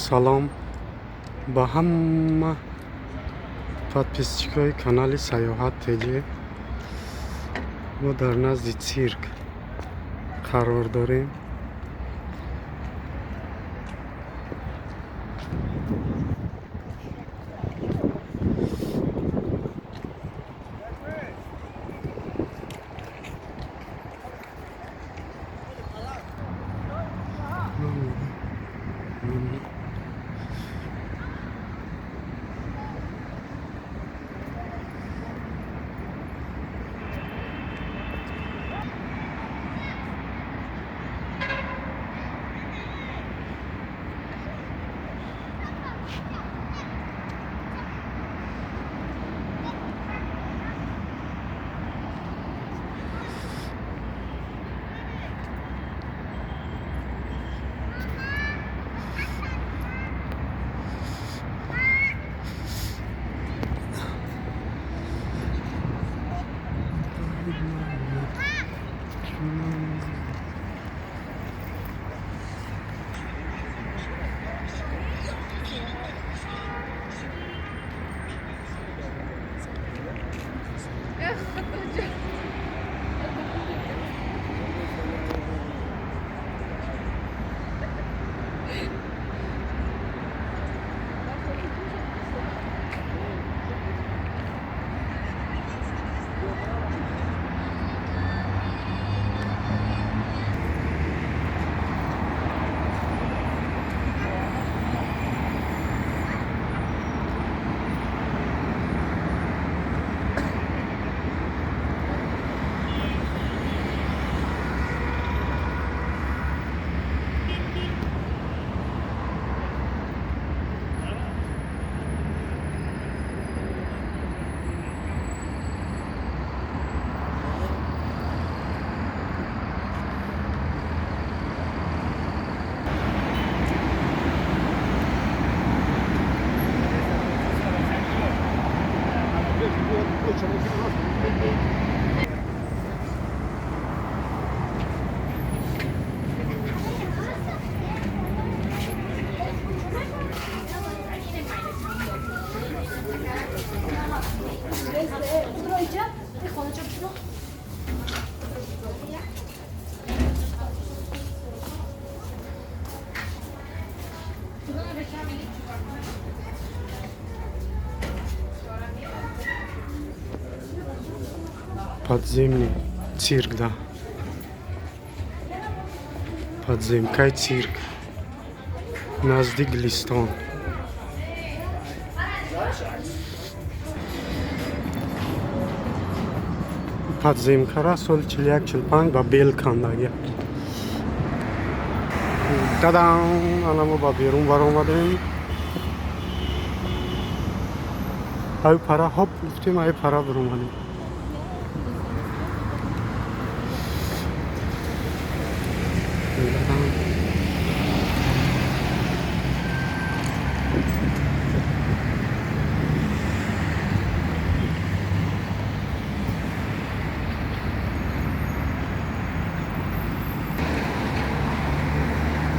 салом ба ҳама подписчикои канали Саёҳат ТГ. мо дар назди цирк қарор дорем. Подземный цирк, да. Подземкай цирк. Наздик Глистон. Подземкара соли 41-45 ба бел кандагия. Тадан! Ана мо ба берун баромадем. Ай пара хоп гуфтем, ай пара баромадем.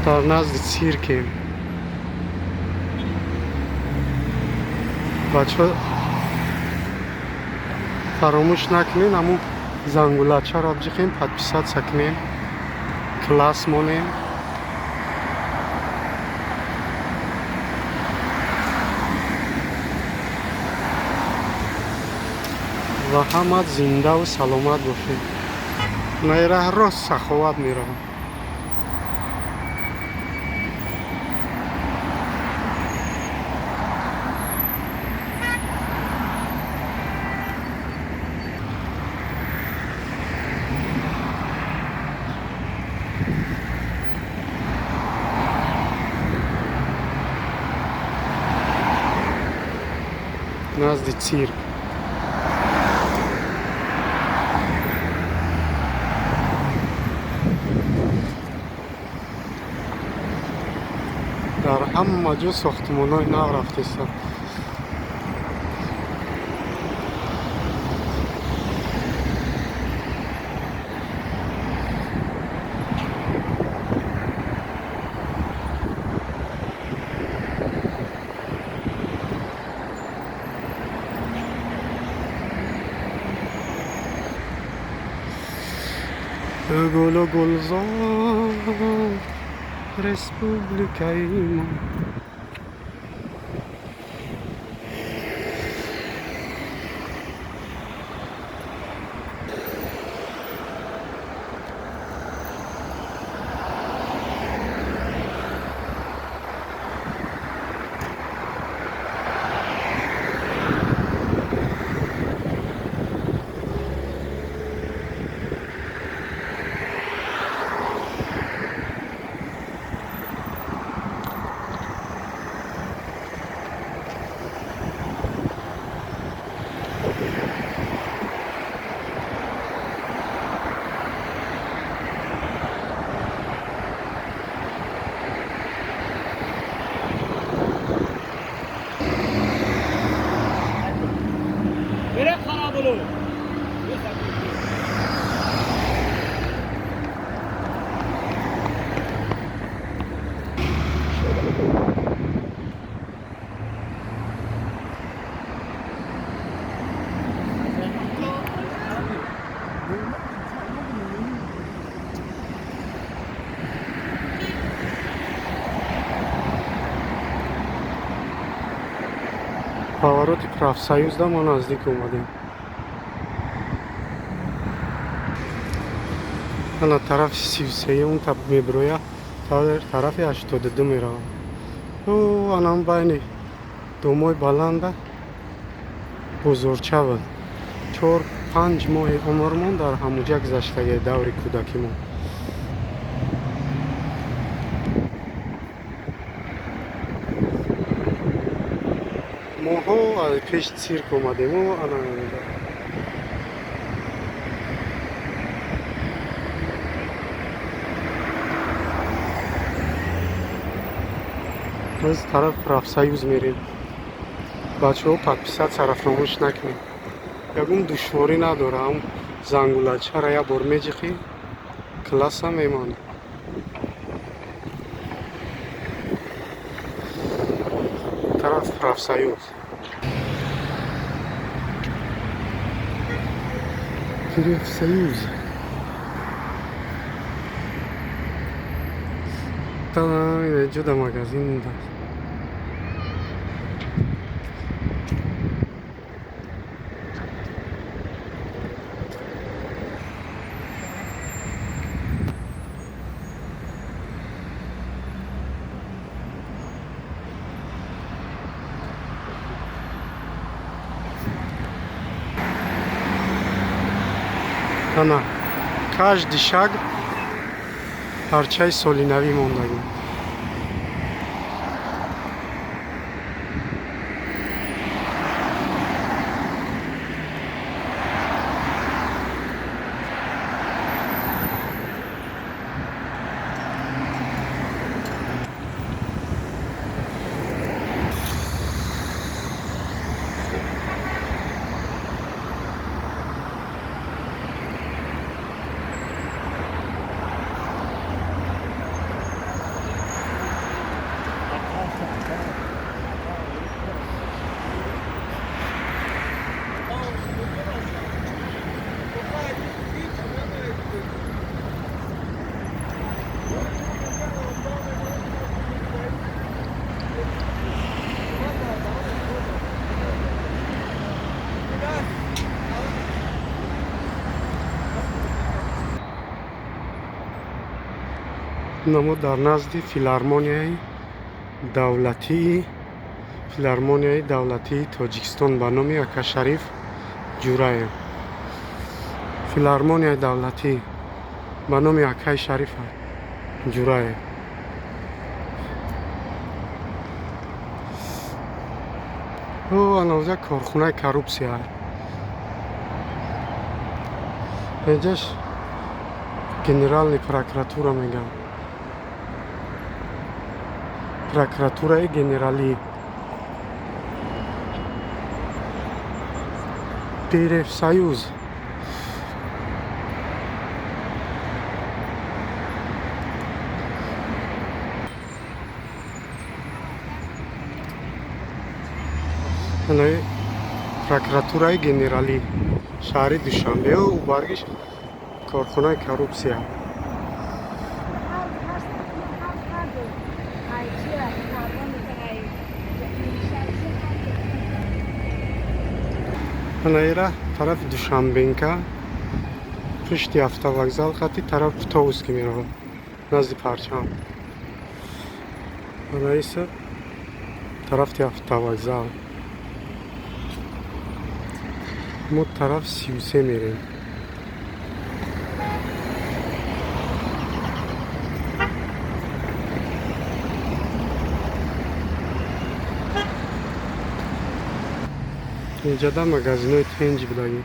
дар назди циркем. бачаҳо фаромӯш накунед, ҳамун зангулачаро биҷиқем, подписатсия кунем, класс монем. ва ҳама зиндаву саломат бошед. наира рост саховат меравам. назди цирк. дар ҳама ҷо сохтмонҳои нав рафтаистанд. گل و گلزار رسپوبلیکای ما. повороти Профсоюзда мо наздик омадем. ана тарафи 33 таб меброя, тарафи 82 меравам. анам байни домои баланда бузурча буд. 4-5 моҳи умрмон дар ҳамуҷа гузаштаги даври кӯдакимон. моҳо аз пеши цирк омадему ана аз тараф Профсоюз мерем. бачаҳо подписат сарафномааш накунед. ягон душворӣ надора. ҳам зангулачара як бор меҷиқӣ класса мемонӣ. тараф Профсоюз. Профсоюз. ҷуда магазин да. ана каждый шаг парчаи солинавӣ мондагӣ. намо дар назди филармонияи давлатии Тоҷикистон ба номи Ака Шариф ҷураем. филармонияи давлатӣ ба номи Акаи Шариф ҷураем. анавза корхонаи коррупсия. эҷаш генеральный прокуратура мегам. прокуратураи генералӣ. Профсоюз. прокуратураи генералӣ шаҳри Душанбе. баргиш корхонаи коррупсия. Анаира тарафи Душанбенка пушти автовокзал хати тараф Путовский меравад назди Парчам. Анаиса тарафти автовокзал. мо тараф 33 мерем. инҷада магазинои тенҷ будагӣ.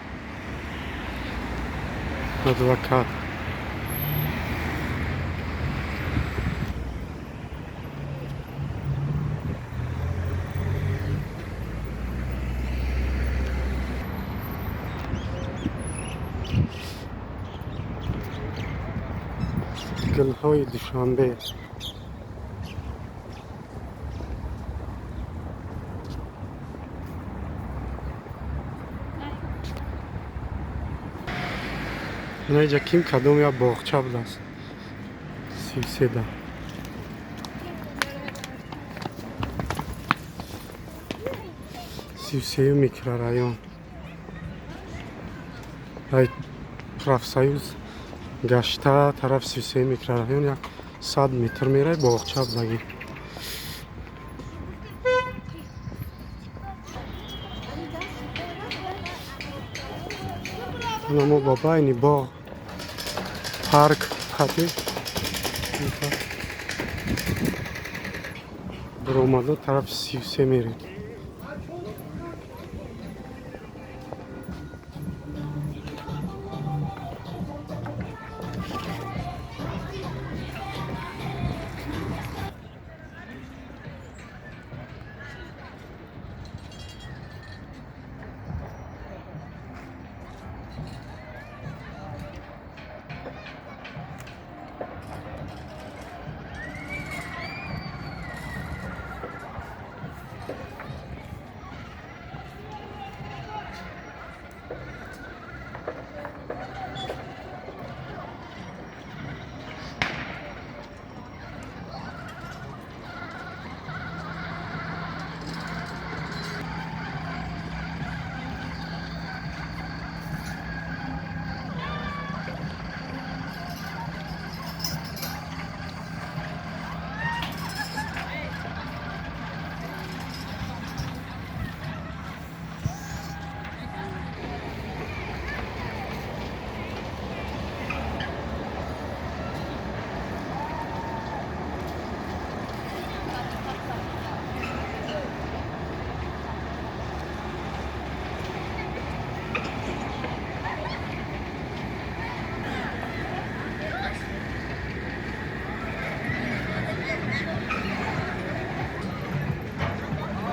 адвокат гулҳои Душанбе. инаиҷа ким кадом як боғча будааст. 33 да. Сивсею микрорайон. ай профсоюз гашта тараф 33 микрорайон як 100 метр мерай боғча будагӣ. мо ба байни боғ парк хати буромада тарафи 33 мерем.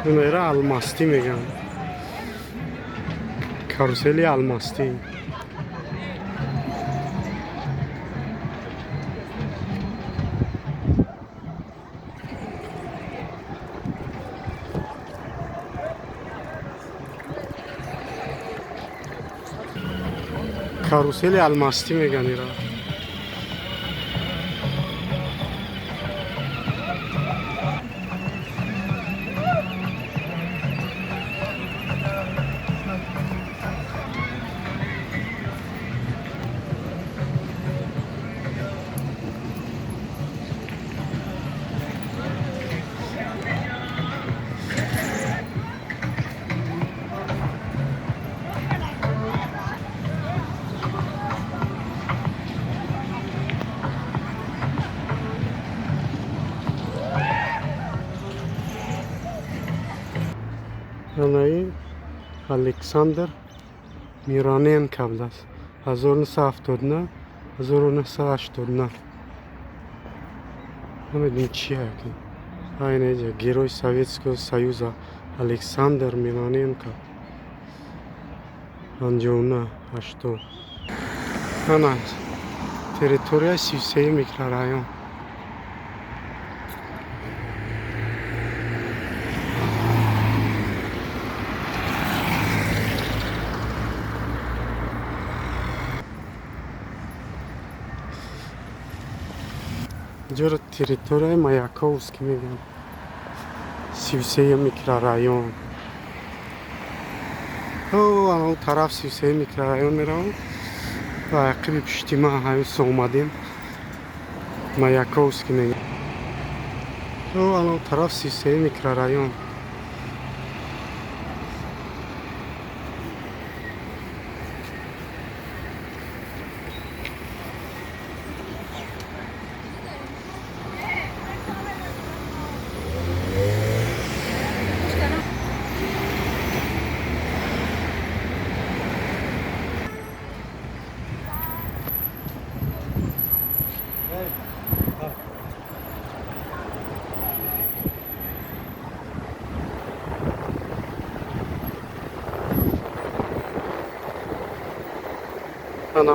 Инера алмастӣ мегӯянд. Карусели алмастӣ. Карусели алмастӣ мегӯянд ира. Анаи Александр Мироненко будааст. 1979 1989. намедонам чи аки. Айнаҷа герой Советского Союза Александр Мироненко 59-80. Ана территория 33 микрорайон. اینجا تریتوریای مایاکوفسکی میگن. 33 میکرورایون. اون طرف 33 میکرورایون میرم و عقب پشتی ما هنوز اومدیم مایاکوفسکی میگن. اون طرف 33 میکرورایون.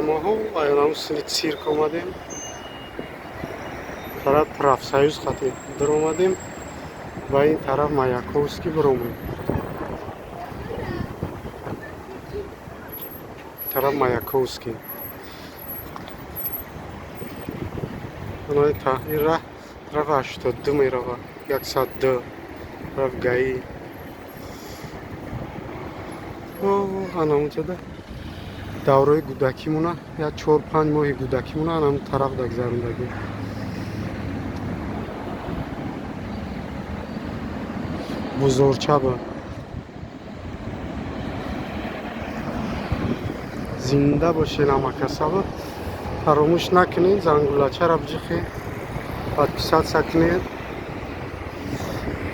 ما و سیرک اومدیم طرف پرافسایوز خطی در اومدیم و این طرف مایاکوفسکی برومیم طرف مایاکوفسکی این راه 82 میره و 102 راه گایی اونجا ده دوره گودکیمونه یا 4-5 ماه گودکیمونه هم طرف دگذروندگی بزرچه با زنده باشین اما کسا فراموش نکنین زنگولچه را بجخین подписать سکنین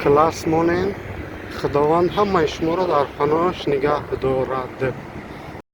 کلاس مونین خداوند همه شما را در پناهش نگه دارد